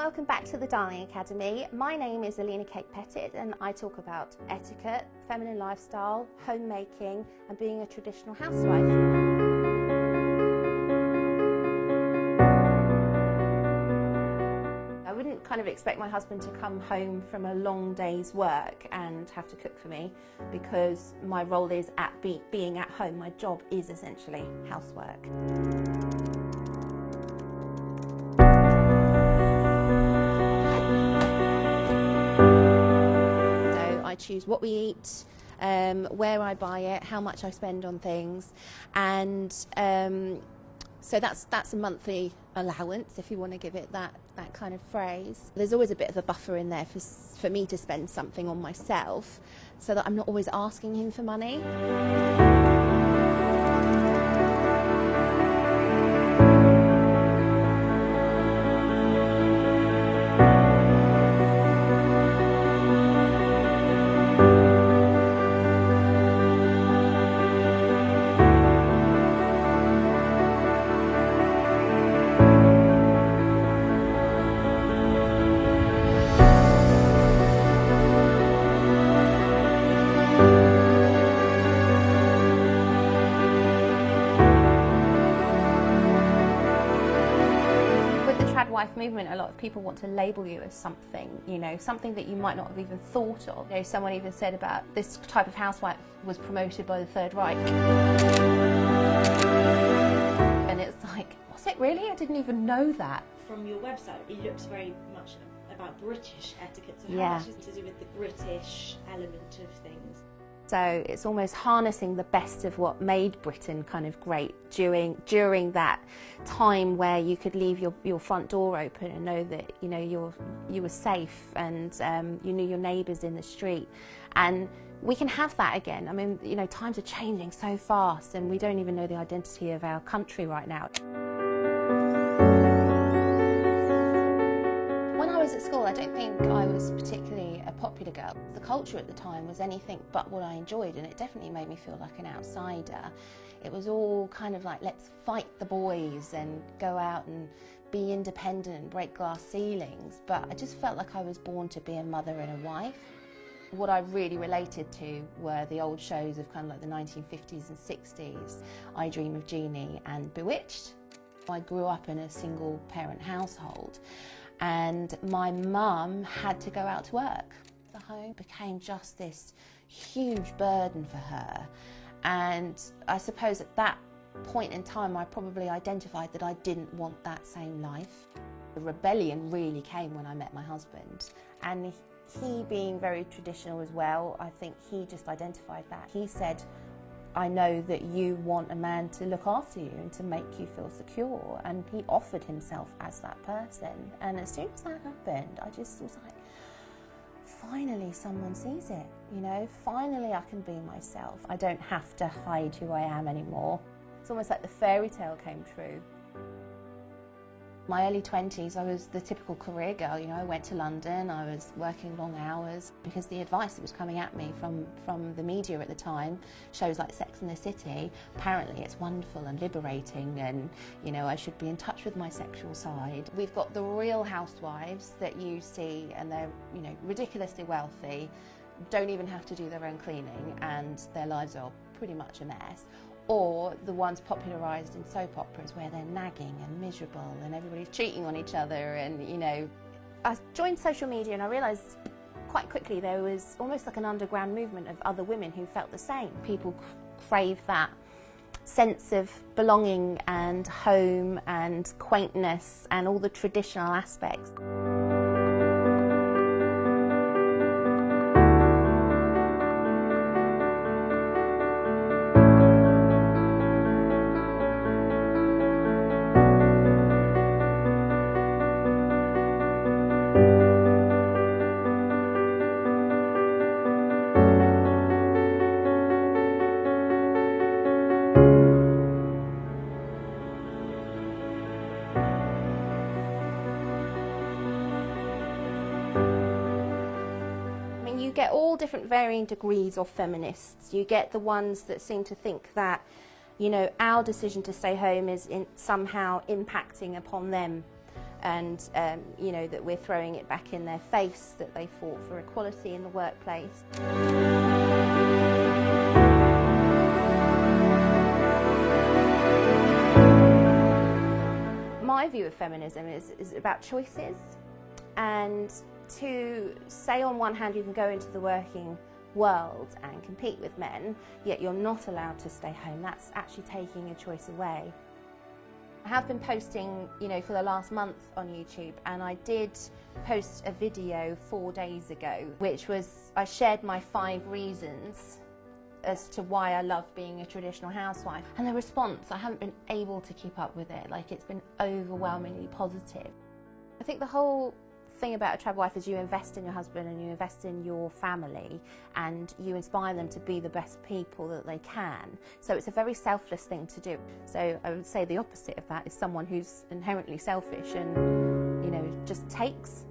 welcome back to the Darling Academy. My name is Alina Pettit and I talk about etiquette, feminine lifestyle, homemaking and being a traditional housewife. I wouldn't kind of expect my husband to come home from a long day's work and have to cook for me, because my role is being at home. My job is essentially housework. I choose what we eat, where I buy it, how much I spend on things, and so that's a monthly allowance, if you want to give it that kind of phrase. There's always a bit of a buffer in there for me to spend something on myself, so that I'm not always asking him for money. Wife movement, a lot of people want to label you as something, something that you might not have even thought of. Someone even said about this type of housewife was promoted by the Third Reich. And it's like, was it really? I didn't even know that. From your website, it looks very much about British etiquette, so yeah. How much is to do with the British element of things? So it's almost harnessing the best of what made Britain kind of great during that time where you could leave your front door open and know that you were safe, and you knew your neighbours in the street. And we can have that again. I mean, times are changing so fast, and we don't even know the identity of our country right now. When I was at school, I don't think I was particularly a popular girl. The culture at the time was anything but what I enjoyed, and it definitely made me feel like an outsider. It was all kind of like, let's fight the boys and go out and be independent and break glass ceilings, but I just felt like I was born to be a mother and a wife. What I really related to were the old shows of kind of like the 1950s and 60s, I Dream of Jeannie and Bewitched. I grew up in a single parent household, and my mum had to go out to work. The home became just this huge burden for her, and I suppose at that point in time I probably identified that I didn't want that same life. The rebellion really came when I met my husband, and he being very traditional as well, I think he just identified that. He said, I know that you want a man to look after you and to make you feel secure, and he offered himself as that person. And as soon as that happened, I just was like, finally someone sees it, finally I can be myself. I don't have to hide who I am anymore. It's almost like the fairy tale came true. My early 20s, I was the typical career girl. I went to London, I was working long hours, because the advice that was coming at me from the media at the time, shows like Sex and the City, apparently it's wonderful and liberating, and I should be in touch with my sexual side. We've got the real housewives that you see, and they're ridiculously wealthy, don't even have to do their own cleaning, and their lives are pretty much a mess. Or the ones popularised in soap operas where they're nagging and miserable and everybody's cheating on each other, and I joined social media and I realised quite quickly there was almost like an underground movement of other women who felt the same. People crave that sense of belonging and home and quaintness and all the traditional aspects. You get all different varying degrees of feminists. You get the ones that seem to think that, our decision to stay home is somehow impacting upon them. and you know, that we're throwing it back in their face that they fought for equality in the workplace. My view of feminism is about choices, and to say on one hand you can go into the working world and compete with men, yet you're not allowed to stay home, that's actually taking a choice away. I have been posting, you know, for the last month on YouTube, and I did post a video 4 days ago, which was, I shared my 5 reasons as to why I love being a traditional housewife. And the response, I haven't been able to keep up with it. Like, it's been overwhelmingly positive. I think the whole thing about a trad wife is you invest in your husband and you invest in your family, and you inspire them to be the best people that they can. So it's a very selfless thing to do. So I would say the opposite of that is someone who's inherently selfish and, you know, just takes